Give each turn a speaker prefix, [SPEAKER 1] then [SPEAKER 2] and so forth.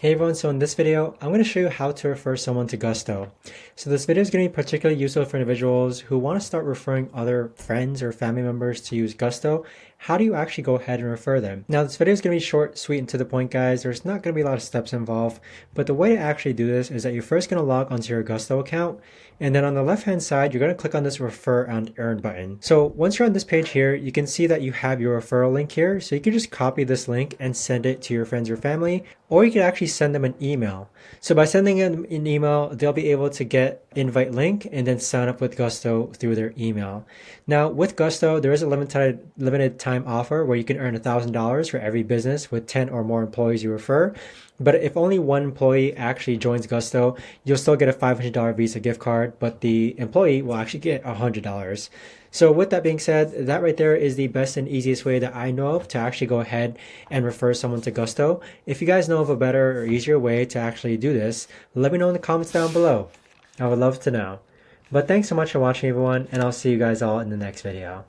[SPEAKER 1] Hey everyone, so in this video, I'm going to show you how to refer someone to Gusto. So this video is going to be particularly useful for individuals who want to start referring other friends or family members to use Gusto. How do you actually go ahead and refer them? Now this video is going to be short, sweet, and to the point, guys. There's not going to be a lot of steps involved, but the way to actually do this is that you're first going to log onto your Gusto account, and then on the left hand side, you're going to click on this refer and earn button. So once you're on this page here, you can see that you have your referral link here. So you can just copy this link and send it to your friends or family, or you can actually send them an email. So by sending them an email, they'll be able to get invite link and then sign up with Gusto through their email. Now with Gusto, there is a limited time offer where you can earn $1,000 for every business with 10 or more employees you refer. But if only one employee actually joins Gusto, you'll still get a $500 Visa gift card, but the employee will actually get $100. So with that being said, that right there is the best and easiest way that I know of to actually go ahead and refer someone to Gusto. If you guys know of a better or easier way to actually do this, let me know in the comments down below. I would love to know. But thanks so much for watching, everyone, and I'll see you guys all in the next video.